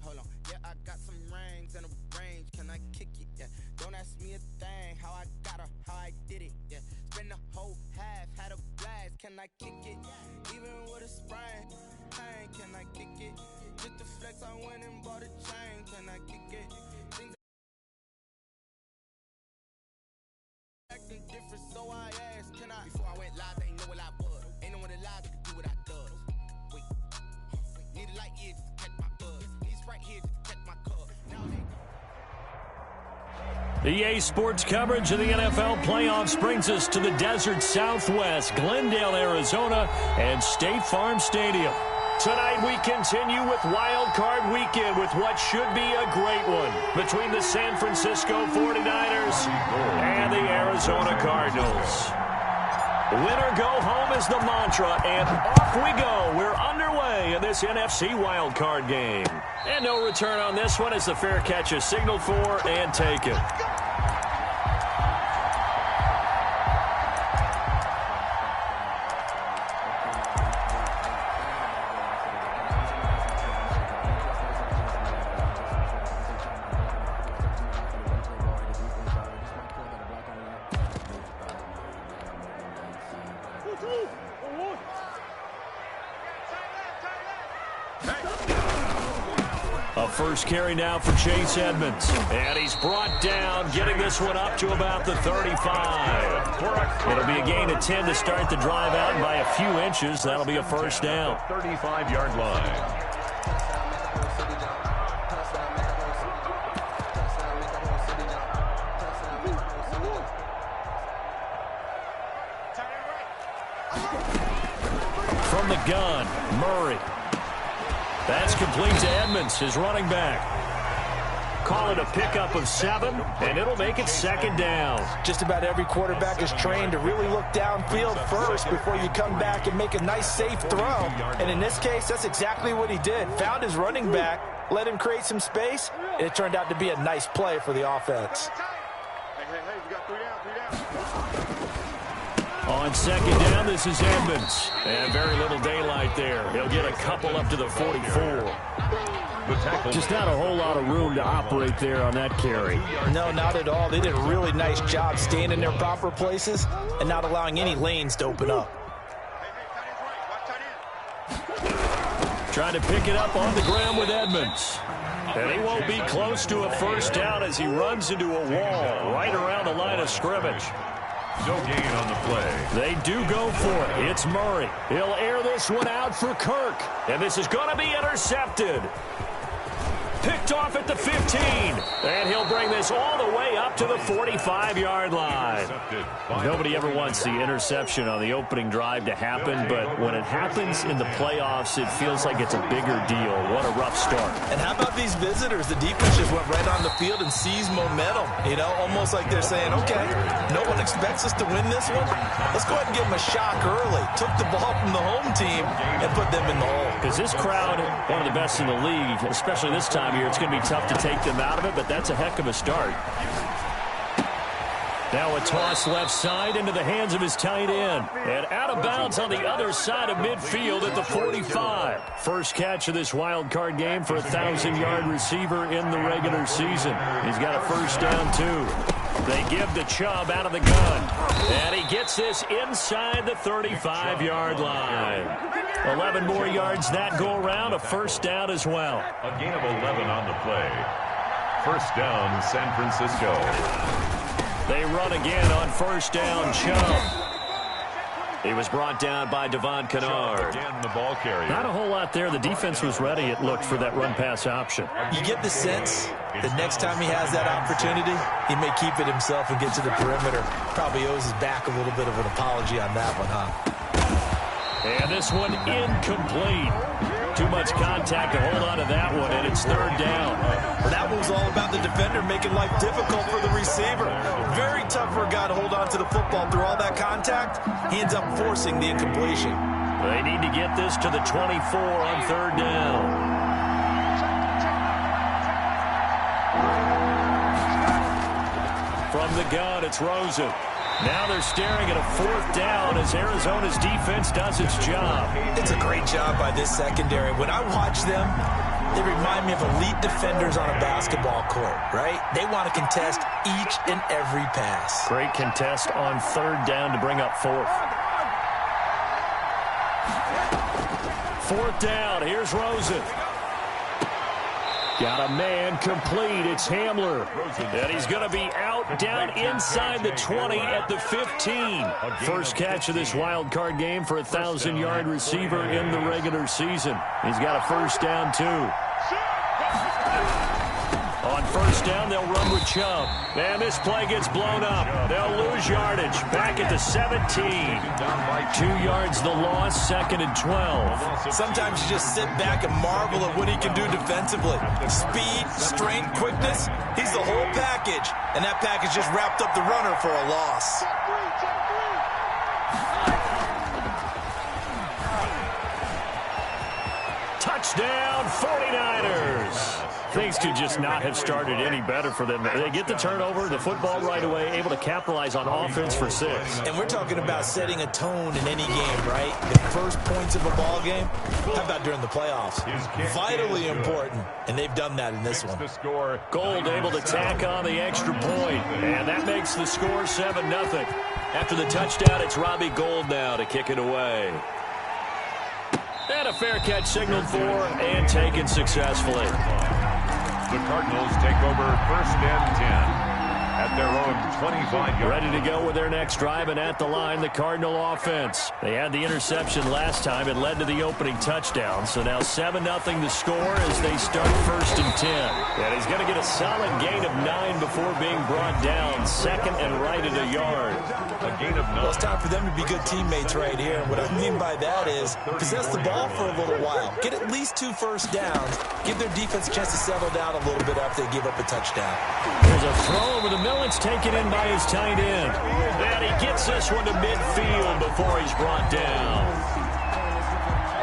hold on. Yeah, I got some rings and a range. Can I kick it? Yeah. Don't ask me a thing. How I got her, how I did it. Yeah. Spend the whole half, had a blast. Can I kick it? Even with a sprain, pain. Can I kick it? Just to flex, I went and bought a chain. Can I kick it? Things acting different, so I asked, can I? Before I went live, they know what I was. Ain't no one alive that can do what I does. Wait, need a light here just to catch my buzz. Need right here just to catch my cup. Now they... EA Sports coverage of the NFL playoffs brings us to the desert Southwest, Glendale, Arizona, and State Farm Stadium. Tonight we continue with Wildcard Weekend with what should be a great one between the San Francisco 49ers and the Arizona Cardinals. Win or go home is the mantra, and off we go. We're underway in this NFC Wildcard game. And no return on this one as the fair catch is signaled for and taken. A first carry now for Chase Edmonds. And he's brought down, getting this one up to about the 35. It'll be a gain of 10 to start the drive out, and by a few inches, that'll be a first down. 35-yard line. From the gun, Murray. That's complete to Edmonds, his running back. Call it a pickup of 7, and it'll make it second down. Just about every quarterback is trained to really look downfield first before you come back and make a nice, safe throw. And in this case, that's exactly what he did. Found his running back, let him create some space, and it turned out to be a nice play for the offense. Hey, we got 3 down. On second down, this is Edmonds. And very little daylight there. He'll get a couple up to the 44. Just not a whole lot of room to operate there on that carry. No, not at all. They did a really nice job staying in their proper places and not allowing any lanes to open up. Trying to pick it up on the ground with Edmonds. And he won't be close to a first down as he runs into a wall right around the line of scrimmage. No gain on the play. They do go for it. It's Murray. He'll air this one out for Kirk. And this is going to be intercepted. Picked off at the 15. And he'll bring this all the way up to the 45-yard line. Nobody ever wants the interception on the opening drive to happen, but when it happens in the playoffs, it feels like it's a bigger deal. What a rough start. And how about these visitors? The defense just went right on the field and seized momentum. You know, almost like they're saying, okay, no one expects us to win this one. Let's go ahead and give them a shock early. Took the ball from the home team and put them in the hole. Because this crowd, one of the best in the league, especially this time of year, it's going to be tough to take them out of it, but that's a heck of a start. Now a toss left side into the hands of his tight end. And out of bounds on the other side of midfield at the 45. First catch of this wild card game for a 1,000-yard receiver in the regular season. He's got a first down, too. They give the Chubb out of the gun. And he gets this inside the 35-yard line. 11 more yards that go around, a first down as well. A gain of 11 on the play. First down, San Francisco. They run again on first down, Chubb. He was brought down by Devon Kennard. Again, the ball carrier. Not a whole lot there. The defense was ready, it looked, for that run-pass option. You get the sense that next time he has that opportunity, he may keep it himself and get to the perimeter. Probably owes his back a little bit of an apology on that one, huh? And this one incomplete. Too much contact to hold on to that one, and it's third down. Well, that was all about the defender making life difficult for the receiver. Very tough for a guy to hold on to the football through all that contact. He ends up forcing the incompletion. They need to get this to the 24 on third down. From the gun, it's Rosen. Now they're staring at a fourth down as Arizona's defense does its job. It's a great job by this secondary. When I watch them, They remind me of elite defenders on a basketball court, right? They want to contest each and every pass. Great contest on third down to bring up fourth. Fourth down. Here's Rosen. Got a man complete. It's Hamler. And he's going to be out down inside the 20 at the 15. First catch of this wild card game for a 1,000-yard receiver in the regular season. He's got a first down, too. On first down, they'll run with Chubb. And this play gets blown up. They'll lose yardage. Back at the 17. 2 yards the loss, second and 12. Sometimes you just sit back and marvel at what he can do defensively. Speed, strength, quickness. He's the whole package. And that package just wrapped up the runner for a loss. Touchdown, 49ers. Things could just not have started any better for them. They get the turnover, the football right away, able to capitalize on offense for 6. And we're talking about setting a tone in any game, right? The first points of a ball game, how about during the playoffs? Vitally important, and they've done that in this one. Gold able to tack on the extra point, and that makes the score 7-0. After the touchdown, it's Robbie Gould now to kick it away. And a fair catch signaled for and taken successfully. The Cardinals take over first and 10 at their own 25-yard. Ready to go with their next drive, and at the line, the Cardinal offense. They had the interception last time. It led to the opening touchdown. So now 7-0 the score as they start first and 10. And he's going to get a solid gain of 9 before being brought down. Second and right at a yard. A gain of 9. Well, it's time for them to be good teammates right here. And what I mean by that is possess the ball for a little while. Get at least 2 first downs. Give their defense a chance to settle down a little bit after they give up a touchdown. There's a throw over the middle. It's taken in by his tight end. And he gets this one to midfield before he's brought down.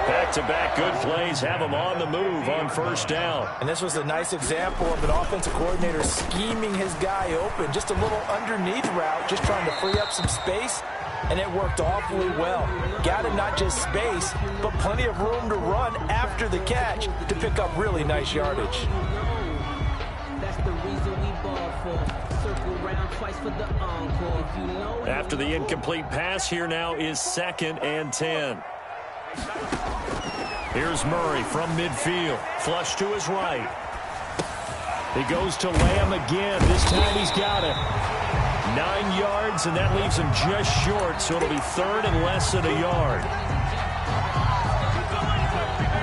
Back-to-back good plays have him on the move on first down. And this was a nice example of an offensive coordinator scheming his guy open. Just a little underneath route, just trying to free up some space. And it worked awfully well. Got him not just space, but plenty of room to run after the catch to pick up really nice yardage. After the incomplete pass, here now is second and 10. Here's Murray from midfield. Flush to his right. He goes to Lamb again. This time he's got it. 9 yards, and that leaves him just short, so it'll be third and less than a yard.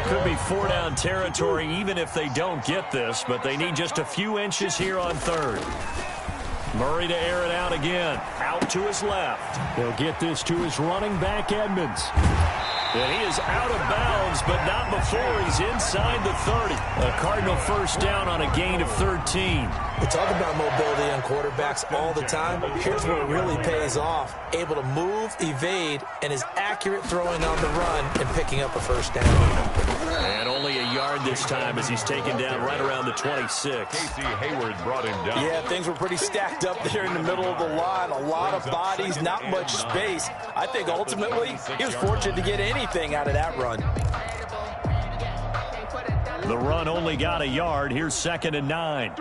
Could be 4-down territory even if they don't get this, but they need just a few inches here on third. Murray to air it out again. Out to his left. He'll get this to his running back, Edmonds. And he is out of bounds, but not before he's inside the 30. A Cardinal first down on a gain of 13. We talk about mobility on quarterbacks all the time. Here's where it really pays off. Able to move, evade, and is accurate throwing on the run and picking up a first down. And only a yard this time as he's taken down right around the 26. Casey Hayward brought him down. Yeah, things were pretty stacked up there in the middle of the line. A lot of bodies, not much space. I think ultimately he was fortunate to get anything out of that run. The run only got a yard. Here's second and 9.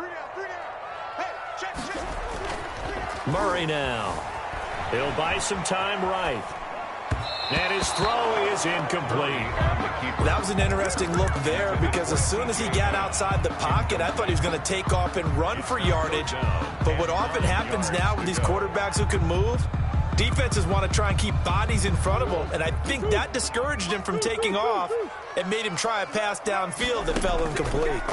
Murray now. He'll buy some time right. And his throw is incomplete. That was an interesting look there because as soon as he got outside the pocket, I thought he was going to take off and run for yardage. But what often happens now with these quarterbacks who can move, defenses want to try and keep bodies in front of them. And I think that discouraged him from taking off and made him try a pass downfield that fell incomplete.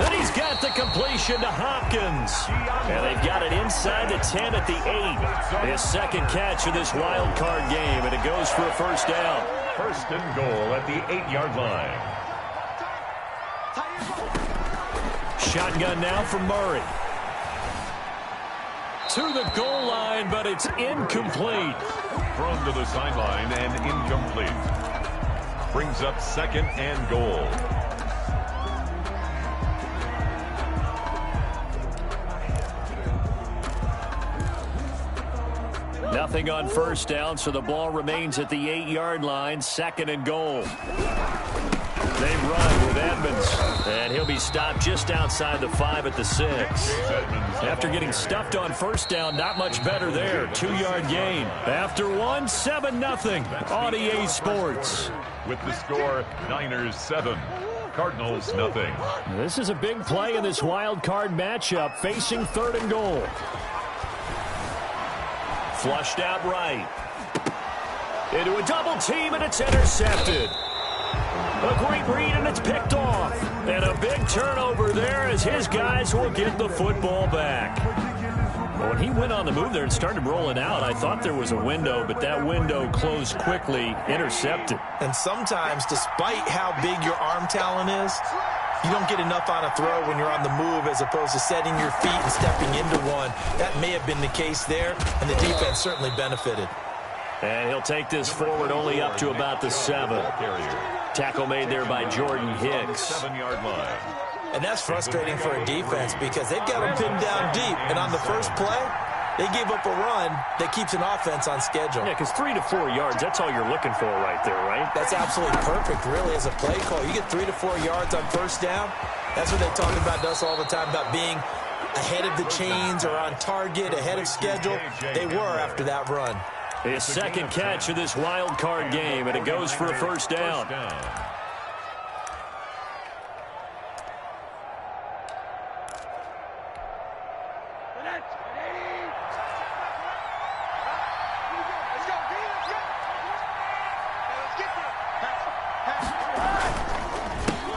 And he's got the completion to Hopkins. And they've got it inside the 10 at the 8. His second catch of this wild card game, and it goes for a first down. First and goal at the 8-yard line. Shotgun now from Murray. To the goal line, but it's incomplete. Thrown to the sideline and incomplete. Brings up second and goal. Nothing on first down, so the ball remains at the 8-yard line. 2nd and goal. They run with Edmonds, and he'll be stopped just outside the 5 at the 6. After getting stuffed on first down, not much better there. 2-yard gain. After one, 7-0 on EA Sports. With the score, Niners 7, Cardinals 0. This is a big play in this wild card matchup, facing 3rd and goal. Flushed out right. Into a double team, and it's intercepted. A great read, and it's picked off. And a big turnover there as his guys will get the football back. When he went on the move there and started rolling out, I thought there was a window, but that window closed quickly, intercepted. And sometimes, despite how big your arm talent is, you don't get enough on a throw when you're on the move as opposed to setting your feet and stepping into one. That may have been the case there, and the defense certainly benefited. And he'll take this forward only up to about the 7. Tackle made there by Jordan Hicks. 7-yard line. And that's frustrating for a defense because they've got them pinned down deep. And on the first play, they gave up a run that keeps an offense on schedule. Yeah, because 3 to 4 yards, that's all you're looking for right there, right? That's absolutely perfect, really, as a play call. You get 3 to 4 yards on first down. That's what they talk about to us all the time, about being ahead of the chains or on target, ahead of schedule. They were after that run. His 2nd catch of this wild card game, and it goes for a first down.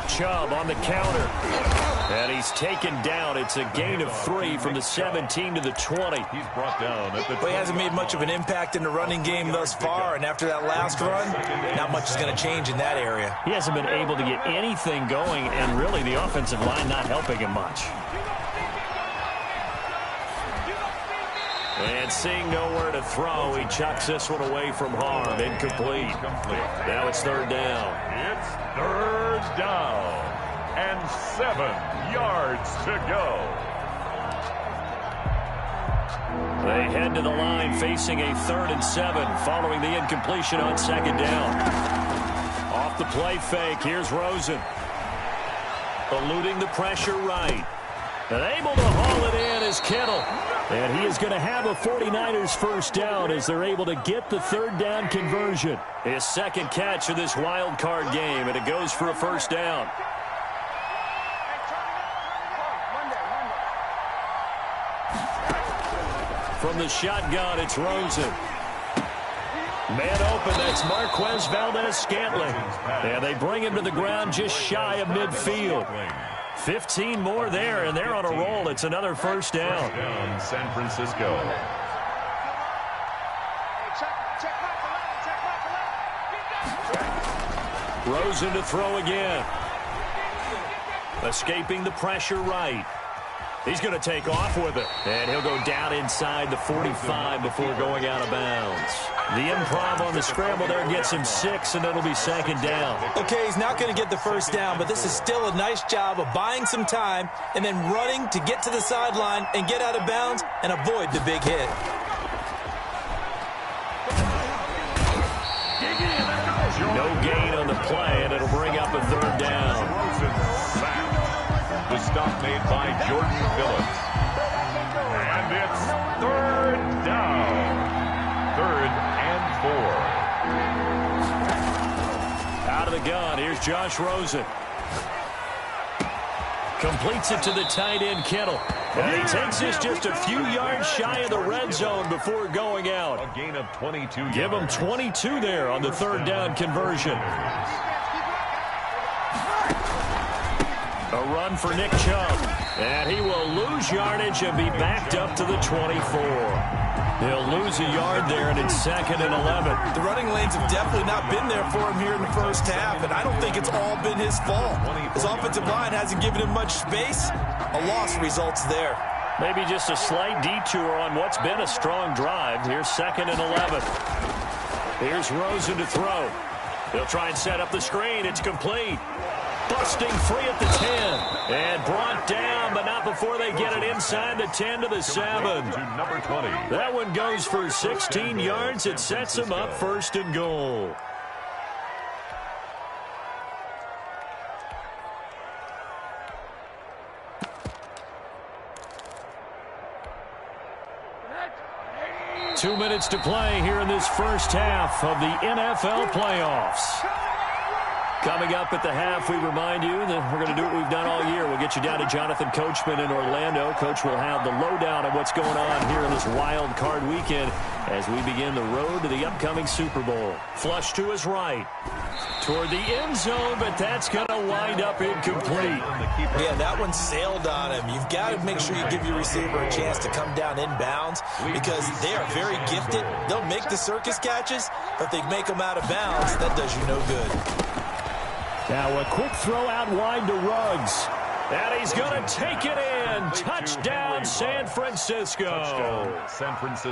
Chubb on the counter. And he's taken down. It's a gain of 3 from the 17 to the 20. He's brought down at the 20. He hasn't made much of an impact in the running game thus far, and after that last run, not much is going to change in that area. He hasn't been able to get anything going, and really the offensive line not helping him much. And seeing nowhere to throw, he chucks this one away from harm. Incomplete. Now it's 3rd down. It's 3rd down. And 7 yards to go. They head to the line facing a 3rd and 7 following the incompletion on 2nd down. Off the play fake, here's Rosen. Eluding the pressure right. And able to haul it in is Kittle. And he is going to have a 49ers first down as they're able to get the 3rd down conversion. His 2nd catch of this wild card game, and it goes for a first down. From the shotgun, it's Rosen. Man open, that's Marquez Valdez-Scantling. And they bring him to the ground just shy of midfield. 15 more there, and they're on a roll. It's another first down. San Francisco. Rosen to throw again. Escaping the pressure right. He's going to take off with it. And he'll go down inside the 45 before going out of bounds. The improv on the scramble there gets him 6, and it'll be 2nd down. Okay, he's not going to get the first down, but this is still a nice job of buying some time and then running to get to the sideline and get out of bounds and avoid the big hit. No gain on the play, and it'll bring up a 3rd down. The stop made by Jordan Phillips. And it's 3rd down. 3rd and 4. Out of the gun, here's Josh Rosen. Completes it to the tight end, Kittle. And he takes this just a few yards shy of the red zone before going out. A gain of 22 yards. Give him 22 there on the 3rd down conversion. A run for Nick Chubb. And he will lose yardage and be backed up to the 24. He'll lose a yard there, and it's 2nd and 11. The running lanes have definitely not been there for him here in the first half, and I don't think it's all been his fault. His offensive line hasn't given him much space. A loss results there. Maybe just a slight detour on what's been a strong drive. Here's 2nd and 11. Here's Rosen to throw. He'll try and set up the screen. It's complete. busting free at the 10. And brought down, but not before they get it inside the 10 to the 7. To number 20. That one goes for 16 yards. It sets them up 1st and goal. Two minutes to play here in this first half of the NFL playoffs. Coming up at the half, we remind you that we're going to do what we've done all year. We'll get you down to Jonathan Coachman in Orlando. Coach will have the lowdown on what's going on here in this wild card weekend as we begin the road to the upcoming Super Bowl. Flush to his right. Toward the end zone, but that's going to wind up incomplete. Yeah, that one sailed on him. You've got to make sure you give your receiver a chance to come down inbounds because they are very gifted. They'll make the circus catches, but they make them out of bounds. That does you no good. Now a quick throw out wide to Ruggs. And he's going to take it in. Touchdown, San Francisco.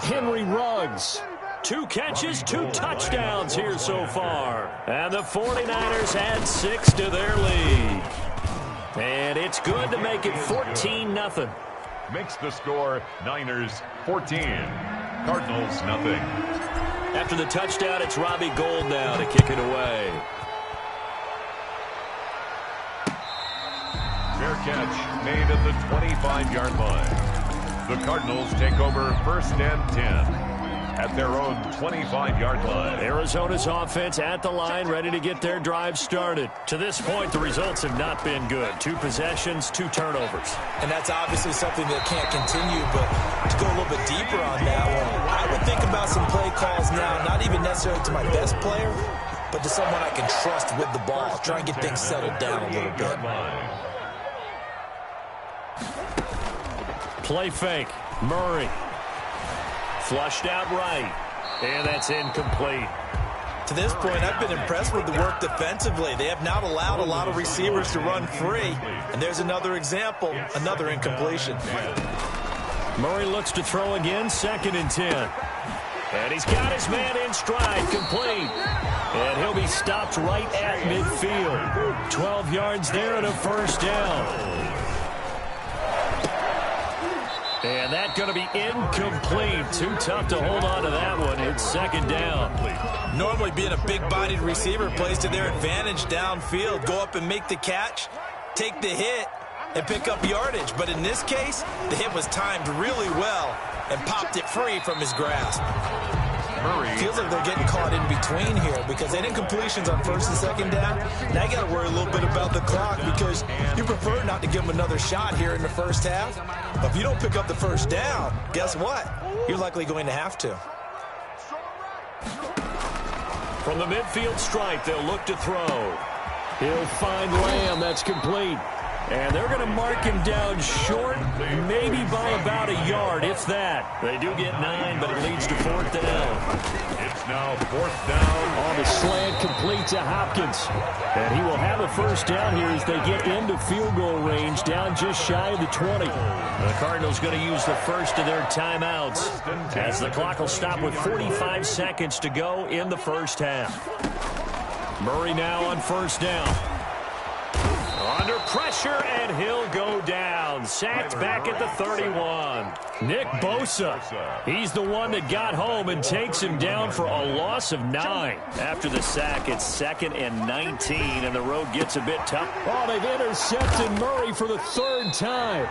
Henry Ruggs. 2 catches, 2 touchdowns here so far. And the 49ers add 6 to their lead. And it's good to make it 14-0. Makes the score Niners 14. Cardinals nothing. After the touchdown, it's Robbie Gould now to kick it away. Fair catch made at the 25-yard line. The Cardinals take over 1st and 10. At their own 25-yard line. Arizona's offense at the line, ready to get their drive started. To this point, the results have not been good. 2 possessions, 2 turnovers. And that's obviously something that can't continue, but to go a little bit deeper on that one, I would think about some play calls now, not even necessarily to my best player, but to someone I can trust with the ball. Try and get things settled down a little bit. Play fake. Murray. Flushed out right. And that's incomplete. To this point, I've been impressed with the work defensively. They have not allowed a lot of receivers to run free. And there's another example, another incompletion. Murray looks to throw again, 2nd and 10. And he's got his man in stride, complete. And he'll be stopped right at midfield. 12 yards there and a 1st down. And that's going to be incomplete. Too tough to hold on to that one. It's 2nd down. Normally being a big-bodied receiver plays to their advantage downfield. Go up and make the catch, take the hit, and pick up yardage. But in this case, the hit was timed really well and popped it free from his grasp. Feels like they're getting caught in between here because they did completions on 1st and 2nd down. Now you got to worry a little bit about the clock because you prefer not to give them another shot here in the first half. But if you don't pick up the 1st down, guess what? You're likely going to have to. From the midfield stripe, they'll look to throw. He'll find Lamb. That's complete. And they're going to mark him down short, maybe by about a yard, if that. They do get 9, but it leads to 4th down. It's now 4th down. On the slant, complete to Hopkins. And he will have a 1st down here as they get into field goal range, down just shy of the 20. The Cardinals going to use the first of their timeouts as the clock will stop with 45 seconds to go in the first half. Murray now on 1st down. Under pressure, and he'll go down. Sacked back at the 31. Nick Bosa, he's the one that got home and takes him down for a loss of 9. After the sack, it's 2nd and 19, and the road gets a bit tough. Oh, they've intercepted Murray for the 3rd time.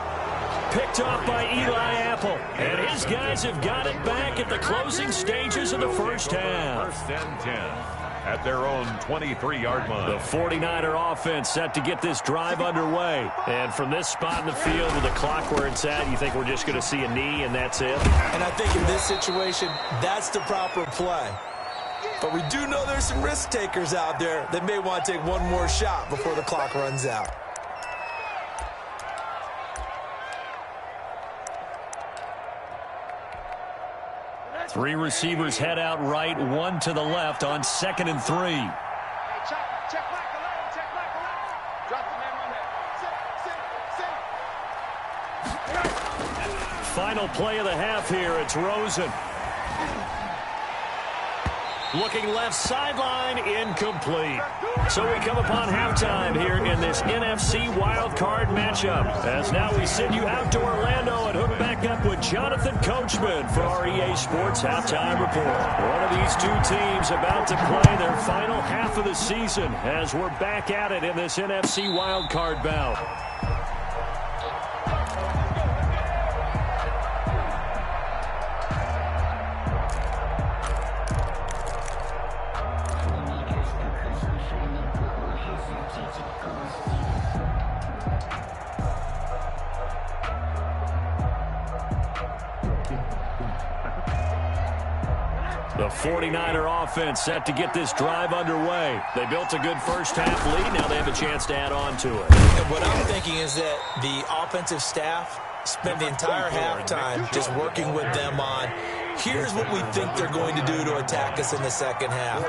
Picked off by Eli Apple, and his guys have got it back at the closing stages of the first half. 1st and 10. At their own 23-yard line. The 49er offense set to get this drive underway. And from this spot in the field with the clock where it's at, you think we're just going to see a knee and that's it? And I think in this situation, that's the proper play. But we do know there's some risk takers out there that may want to take one more shot before the clock runs out. Three receivers head out right, one to the left on 2nd and 3. Check back 11, check back 11. Drop the man on that. Sit. Final play of the half here. It's Rosen. Looking left sideline, incomplete. So we come upon halftime here in this NFC wildcard matchup. As now we send you out to Orlando and hook back up with Jonathan Coachman for our EA Sports Halftime Report. One of these two teams about to play their final half of the season as we're back at it in this NFC wildcard bout. The 49er offense set to get this drive underway. They built a good first-half lead. Now they have a chance to add on to it. And what I'm thinking is that the offensive staff spent the entire halftime just working with them on, here's what we think they're going to do to attack us in the second half.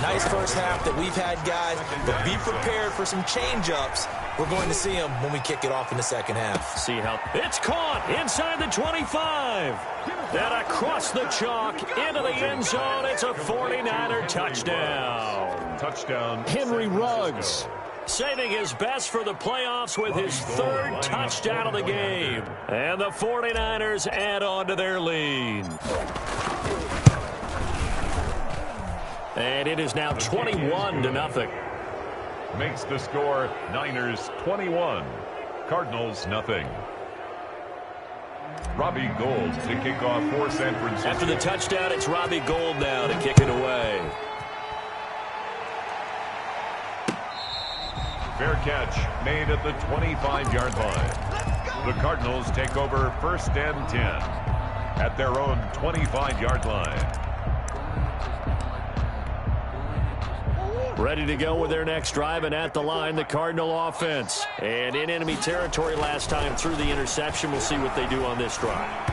Nice first half that we've had, guys, but be prepared for some change-ups. We're going to see them when we kick it off in the second half. See how it's caught inside the 25. Then across the chalk into the end zone. It's a 49er touchdown. Touchdown. Henry Ruggs saving his best for the playoffs with his third touchdown of the game. And the 49ers add on to their lead. And it is now 21-0. Makes the score Niners 21, Cardinals nothing. Robbie Gould to kick off for San Francisco. After the touchdown, it's Robbie Gould now to kick it away. Fair catch made at the 25-yard line. The Cardinals take over 1st and 10 at their own 25-yard line. Ready to go with their next drive, and at the line, the Cardinal offense. And in enemy territory last time through the interception. We'll see what they do on this drive.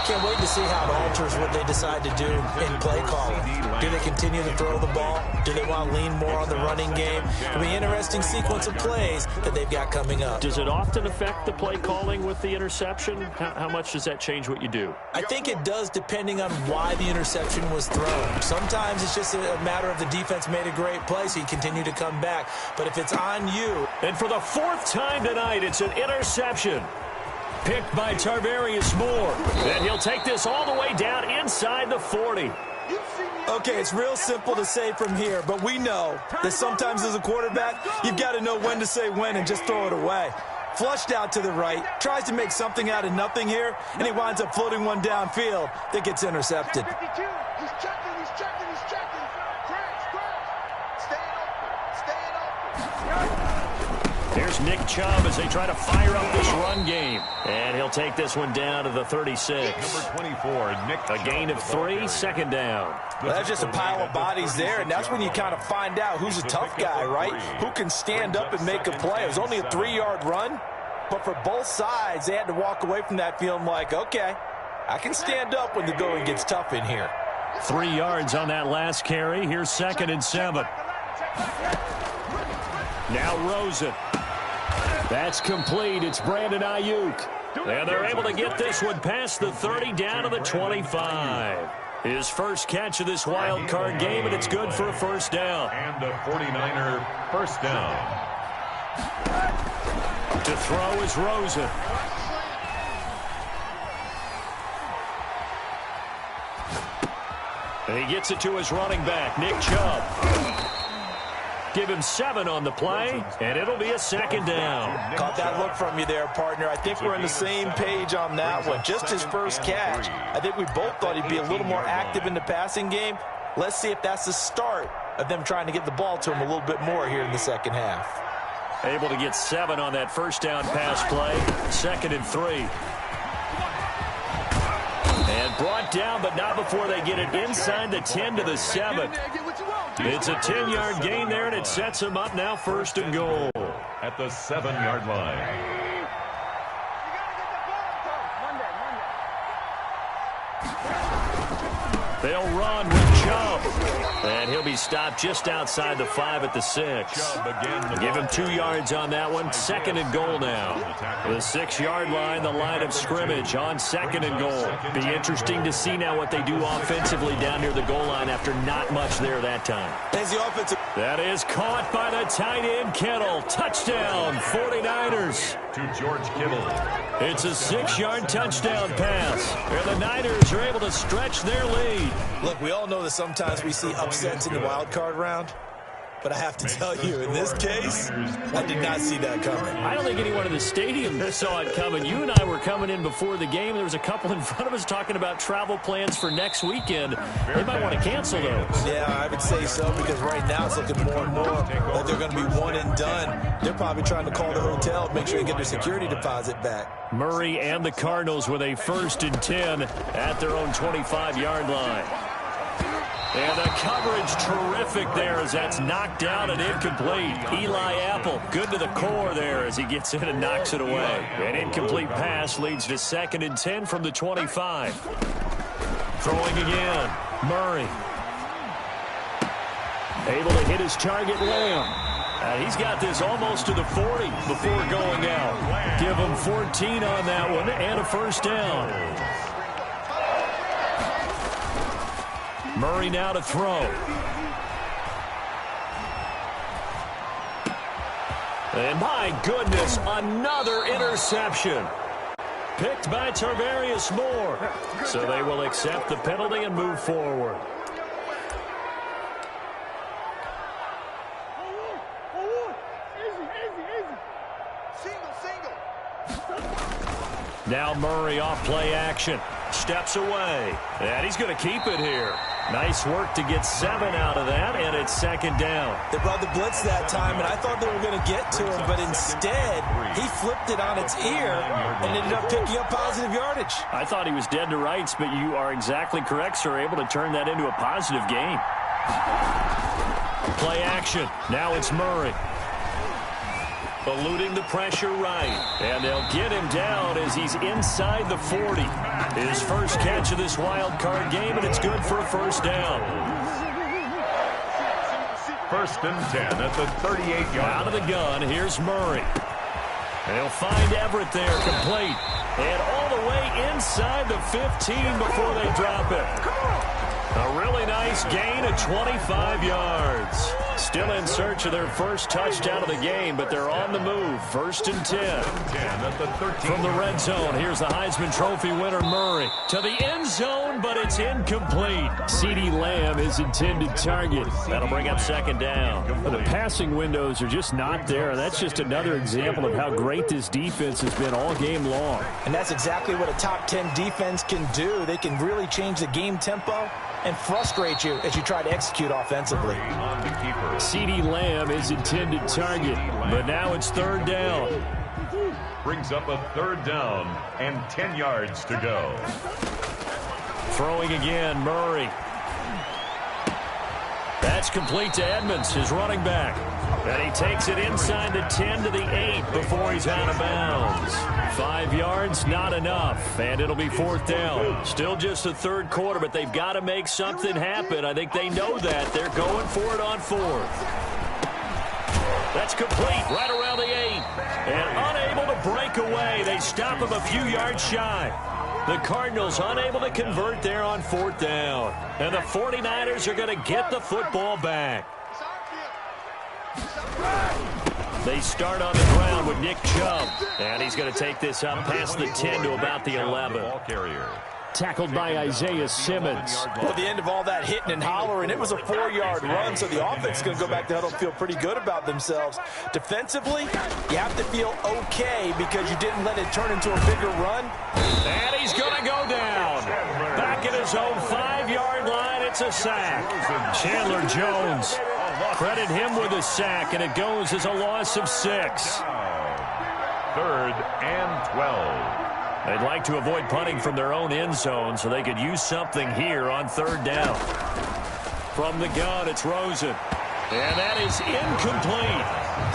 Can't wait to see how it alters what they decide to do in play calling. Do they continue to throw the ball? Do they want to lean more on the running game? It'll be an interesting sequence of plays that they've got coming up. Does it often affect the play calling with the interception? How much does that change what you do? I think it does, depending on why the interception was thrown. Sometimes it's just a matter of the defense made a great play, so you continue to come back. But if it's on you... And for the fourth time tonight, it's an interception. Picked by Tarvarius Moore. And he'll take this all the way down inside the 40. Okay, it's real simple to say from here, but we know that sometimes as a quarterback, you've got to know when to say when and just throw it away. Flushed out to the right, tries to make something out of nothing here, and he winds up floating one downfield that gets intercepted. He's checking. Staying open. Here's Nick Chubb as they try to fire up this run game. And he'll take this one down to the 36. Number 24, Nick. A gain of 3, 2nd down. Well, that's just a pile of bodies there, and that's when you kind of find out who's a tough guy, right? Who can stand up and make a play. It was only a 3-yard run, but for both sides, they had to walk away from that feeling like, okay, I can stand up when the going gets tough in here. 3 yards on that last carry. Here's 2nd and 7. Now Rosen. That's complete. It's Brandon Ayuk. And they're able to get this one past the 30 down to the 25. His first catch of this wild card game, and it's good for a first down. And a 49er first down. To throw is Rosen. And he gets it to his running back, Nick Chubb. Give him 7 on the play, and it'll be a 2nd down. Caught that look from you there, partner. I think we're on the same page on that one. Just his first catch. I think we both thought he'd be a little more active in the passing game. Let's see if that's the start of them trying to get the ball to him a little bit more here in the second half. Able to get 7 on that first down pass play. 2nd and 3. And brought down, but not before they get it inside the 10 to the 7. It's a 10-yard gain there, and it sets him up now 1st and goal. At the 7-yard line. They'll run with Chubb. And he'll be stopped just outside the 5 at the 6. Give him 2 yards on that one. 2nd and goal now. The 6-yard line, the line of scrimmage on 2nd and goal. Be interesting to see now what they do offensively down near the goal line after not much there that time. That is caught by the tight end, Kittle. Touchdown, 49ers. To George Kittle. It's a 6-yard touchdown pass. And the Niners are able to stretch their lead. Look, we all know that sometimes we see upsets in the wild card round. But I have to tell you, in this case, I did not see that coming. I don't think anyone in the stadium saw it coming. You and I were coming in before the game. There was a couple in front of us talking about travel plans for next weekend. They might want to cancel those. Yeah, I would say so, because right now it's looking more and more like they're going to be one and done. They're probably trying to call the hotel, make sure they get their security deposit back. Murray and the Cardinals with a 1st and 10 at their own 25-yard line. And the coverage terrific there as that's knocked down and incomplete. Eli Apple good to the core there as he gets in and knocks it away. An incomplete pass leads to 2nd and 10 from the 25. Throwing again. Murray. Able to hit his target, Lamb. He's got this almost to the 40 before going out. Give him 14 on that one and a 1st down. Murray now to throw. And my goodness, another interception. Picked by Tarvarius Moore. So they will accept the penalty and move forward. Now Murray off play action. Steps away. And he's going to keep it here. Nice work to get 7 out of that, and it's 2nd down. They brought the blitz that time, and I thought they were going to get to him, but instead, he flipped it on its ear and ended up picking up positive yardage. I thought he was dead to rights, but you are exactly correct, sir. Able to turn that into a positive gain. Play action. Now it's Murray. Eluding the pressure right. And they'll get him down as he's inside the 40. His first catch of this wild card game, and it's good for a 1st down. 1st and 10 at the 38-yard line. Out of the gun, here's Murray. They'll find Everett there, complete. And all the way inside the 15 before they drop it. A really nice gain of 25 yards. Still in search of their first touchdown of the game, but they're on the move. 1st and 10. From the red zone, here's the Heisman Trophy winner, Murray. To the end zone, but it's incomplete. CeeDee Lamb is intended target. That'll bring up 2nd down. The passing windows are just not there. That's just another example of how great this defense has been all game long. And that's exactly what a top 10 defense can do. They can really change the game tempo and frustrate you as you try to execute offensively. CeeDee Lamb is intended target, but now it's 3rd down. Brings up a 3rd down and 10 yards to go. Throwing again, Murray. That's complete to Edmonds, his running back. And he takes it inside the 10 to the 8 before he's out of bounds. 5 yards, not enough, and it'll be 4th down. Still just the 3rd quarter, but they've got to make something happen. I think they know that. They're going for it on 4th. That's complete right around the 8. And unable to break away. They stop him a few yards shy. The Cardinals unable to convert there on 4th down. And the 49ers are going to get the football back. They start on the ground with Nick Chubb. And he's going to take this up past the 10 to about the 11. Tackled by Isaiah Simmons. Well, at the end of all that hitting and hollering, it was a 4-yard run, so the offense is going to go back to huddle and feel pretty good about themselves. Defensively, you have to feel okay because you didn't let it turn into a bigger run. And he's going to go down. Back at his own 5-yard line, it's a sack. Chandler Jones, credit him with a sack, and it goes as a loss of 6. 3rd and 12. They'd like to avoid punting from their own end zone so they could use something here on 3rd down. From the gun, it's Rosen. And that is incomplete.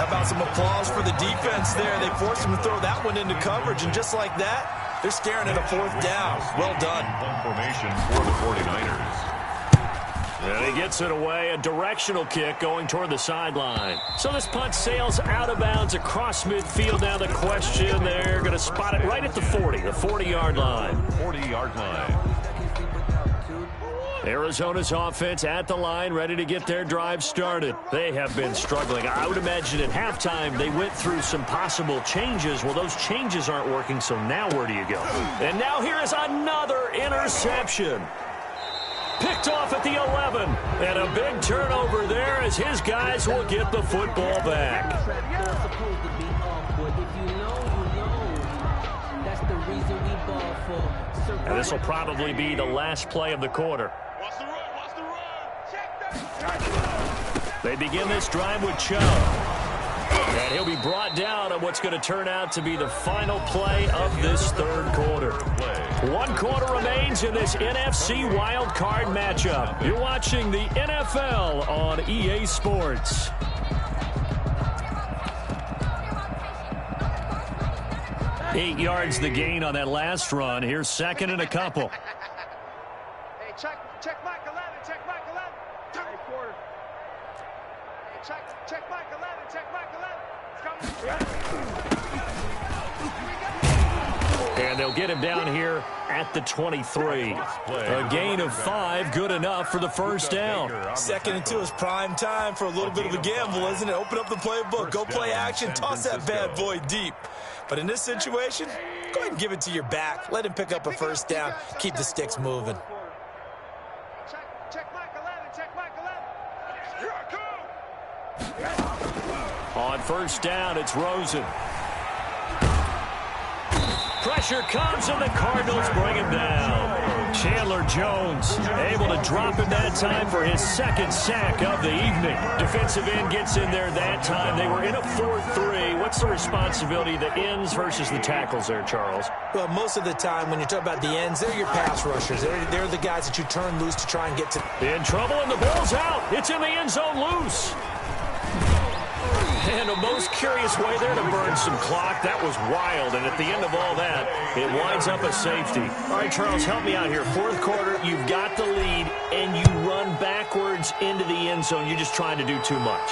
How about some applause for the defense there? They forced him to throw that one into coverage, and just like that, they're staring at a 4th down. Well done. Formation for the 49ers. He gets it away, a directional kick going toward the sideline. So this punt sails out of bounds across midfield. Now the question, they're going to spot it right at the 40, the 40-yard line. 40-yard line. Arizona's offense at the line, ready to get their drive started. They have been struggling. I would imagine at halftime they went through some possible changes. Well, those changes aren't working, so now where do you go? And now here is another interception. Picked off at the 11. And a big turnover there as his guys will get the football back. And this will probably be the last play of the quarter. They begin this drive with Chubb. And he'll be brought down on what's going to turn out to be the final play of this third quarter. 1 quarter remains in this NFC Wildcard matchup. You're watching the NFL on EA Sports. Eight yards the gain on that last run. Here's second and a couple. Hey, check Mike 11, check Mike 11. Hey, quarter. Hey, check Mike 11, check Mike 11. It's coming. And they'll get him down here at the 23. A gain of 5, good enough for the first down. 2nd and 2 is prime time for a little bit of a gamble, isn't it? Open up the playbook, go play action, toss that bad boy deep. But in this situation, go ahead and give it to your back. Let him pick up a first down. Keep the sticks moving. Check Mike 11, check Mike 11. Here I come. On first down, it's Rosen. Pressure comes, and the Cardinals bring him down. Chandler Jones able to drop him that time for his second sack of the evening. Defensive end gets in there that time. They were in a 4-3. What's the responsibility of the ends versus the tackles there, Charles? Well, most of the time when you talk about the ends, they're your pass rushers. They're the guys that you turn loose to try and get to. In trouble, and the ball's out. It's in the end zone loose. And a most curious way there to burn some clock. That was wild. And at the end of all that, it winds up a safety. All right, Charles, help me out here. Fourth quarter, you've got the lead, and you run backwards into the end zone. You're just trying to do too much.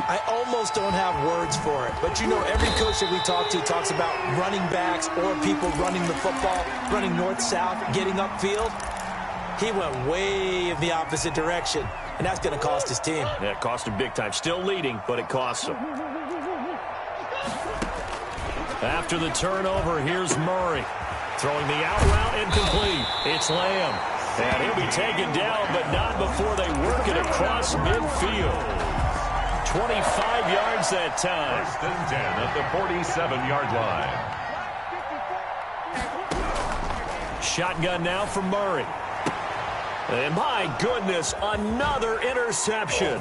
I almost don't have words for it. But, you know, every coach that we talk to talks about running backs or people running the football, running north-south, getting upfield. He went way in the opposite direction. And that's going to cost his team. Yeah, it cost him big time. Still leading, but it costs him. After the turnover, here's Murray. Throwing the out route incomplete. It's Lamb. And he'll be taken down, but not before they work it across midfield. 25 yards that time. 1st and 10 at the 47-yard line. Shotgun now for Murray. And my goodness, another interception.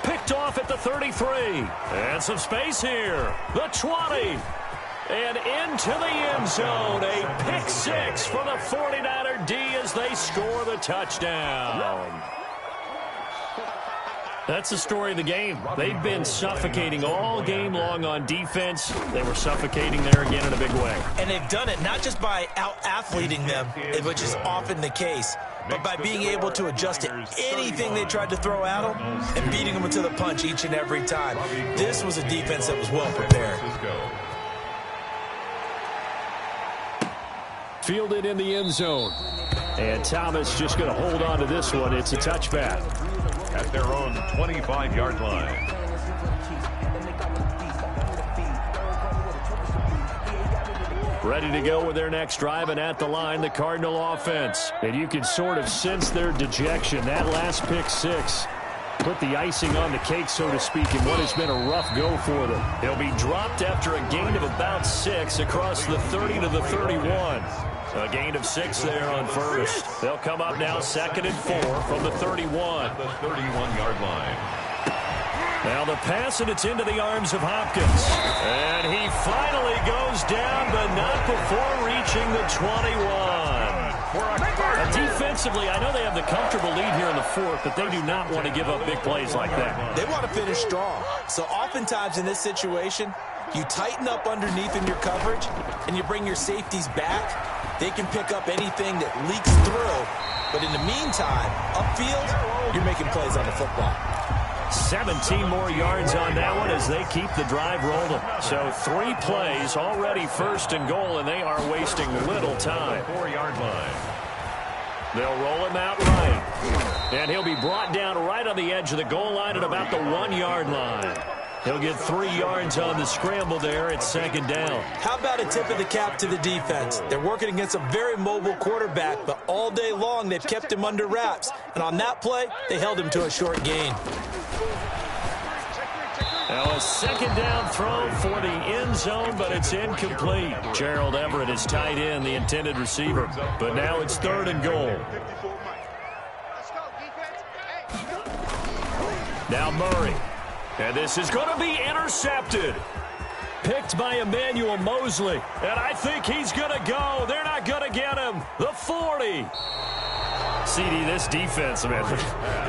Picked off at the 33. And some space here. The 20. And into the end zone. A pick 6 for the 49er D as they score the touchdown. That's the story of the game. They've been suffocating all game long on defense. They were suffocating there again in a big way. And they've done it not just by out-athleting them, which is often the case, but by being able to adjust to anything they tried to throw at them and beating them to the punch each and every time. This was a defense that was well prepared. Fielded in the end zone. And Thomas just going to hold on to this one. It's a touchback. At their own 25-yard line. Ready to go with their next drive, and at the line, the Cardinal offense. And you can sort of sense their dejection. That last pick 6 put the icing on the cake, so to speak, in what has been a rough go for them. They'll be dropped after a gain of about 6 across the 30 to the 31. A gain of 6 there on first. They'll come up now 2nd and 4 from the 31. The 31-yard line. Now the pass, and it's into the arms of Hopkins. And he finally goes down, but not before reaching the 21. Defensively, I know they have the comfortable lead here in the 4th, but they do not want to give up big plays like that. They want to finish strong. So oftentimes in this situation, you tighten up underneath in your coverage, and you bring your safeties back, They can pick up anything that leaks through. But in the meantime, upfield, you're making plays on the football. 17 more yards on that one as they keep the drive rolling. So 3 plays already first and goal, and they are wasting little time. 4-yard line. They'll roll him out right. And he'll be brought down right on the edge of the goal line at about the 1-yard line. He'll get 3 yards on the scramble there at second down. How about a tip of the cap to the defense? They're working against a very mobile quarterback, but all day long they've kept him under wraps. And on that play, they held him to a short gain. Now a second down throw for the end zone, but it's incomplete. Gerald Everett is tight end, the intended receiver. But now it's 3rd and goal. Now Murray. And this is going to be intercepted. Picked by Emmanuel Mosley. And I think he's going to go. They're not going to get him. The 40. CD, this defense, man,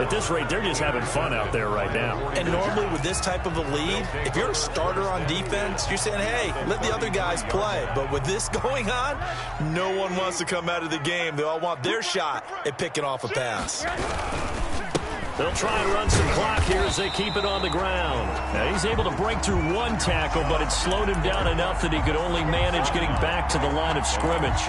at this rate, they're just having fun out there right now. And normally with this type of a lead, if you're a starter on defense, you're saying, hey, let the other guys play. But with this going on, no one wants to come out of the game. They all want their shot at picking off a pass. They'll try and run some clock here as they keep it on the ground. Now, he's able to break through 1 tackle, but it slowed him down enough that he could only manage getting back to the line of scrimmage.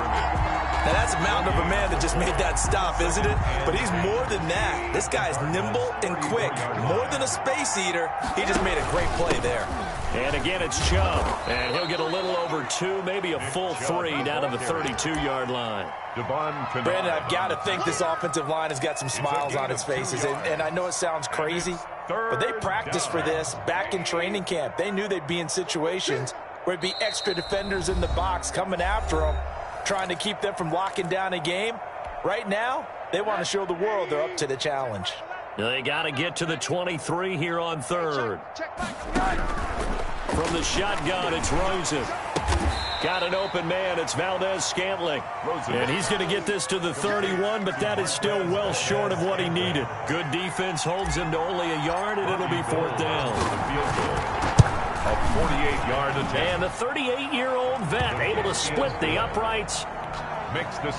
Now, that's a mountain of a man that just made that stop, isn't it? But he's more than that. This guy's nimble and quick. More than a space eater, he just made a great play there. And again, it's Chubb. And he'll get a little over 2, maybe a full 3 down to the 32-yard line. Brandon, I've got to think this offensive line has got some smiles on its faces. And I know it sounds crazy, but they practiced for this back in training camp. They knew they'd be in situations where it'd be extra defenders in the box coming after them, trying to keep them from locking down a game. Right now, they want to show the world they're up to the challenge. They got to get to the 23 here on 3rd. From the shotgun, it's Rosen. Got an open man. It's Valdez-Scantling. And he's going to get this to the 31, but that is still well short of what he needed. Good defense holds him to only a yard, and it'll be 4th down. A 48-yard attempt. And the 38-year-old vet able to split the uprights.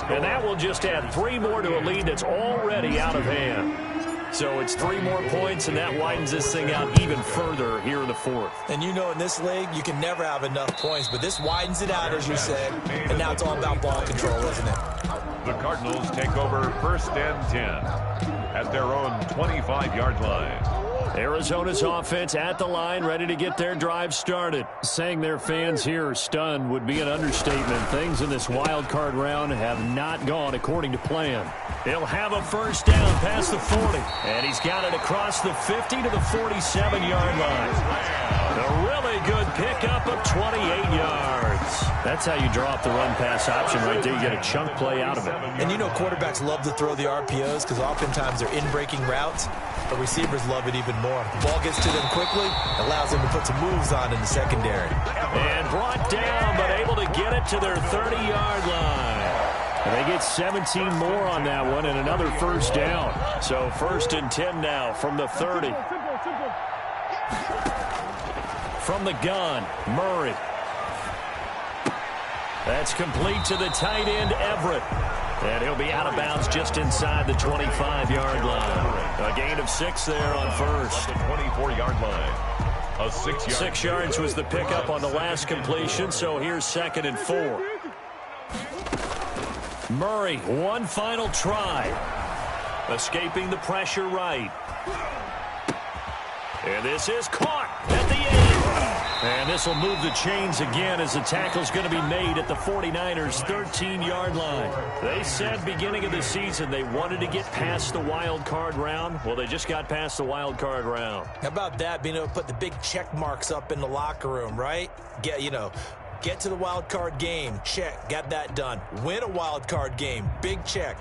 And that will just add 3 more to a lead that's already out of hand. So it's 3 more points, and that widens this thing out even further here in the 4th. And you know in this league, you can never have enough points, but this widens it out, as you said, and now it's all about ball control, isn't it? The Cardinals take over 1st and 10 at their own 25-yard line. Arizona's offense at the line, ready to get their drive started. Saying their fans here are stunned would be an understatement. Things in this wild card round have not gone according to plan. He'll have a 1st down past the 40, and he's got it across the 50 to the 47-yard line. A really good pickup of 28 yards. That's how you draw up the run-pass option right there. You get a chunk play out of it. And you know quarterbacks love to throw the RPOs because oftentimes they're in-breaking routes, but receivers love it even more. The ball gets to them quickly, allows them to put some moves on in the secondary. And brought down, but able to get it to their 30-yard line. And they get 17 more on that one and another 1st down. So 1st and 10 now from the 30. From the gun, Murray. That's complete to the tight end, Everett. And he'll be out of bounds just inside the 25-yard line. A gain of 6 there on 1st. The 24-yard line. A 6-yard. 6 yards was the pickup on the last completion, so here's 2nd and 4. Murray, one final try. Escaping the pressure right. And this is caught at the end. And this will move the chains again as the tackle's going to be made at the 49ers' 13-yard line. They said beginning of the season they wanted to get past the wild card round. Well, they just got past the wild card round. How about that, being able to put the big check marks up in the locker room, right? Get to the wild card game, check, got that done. Win a wild card game, big check.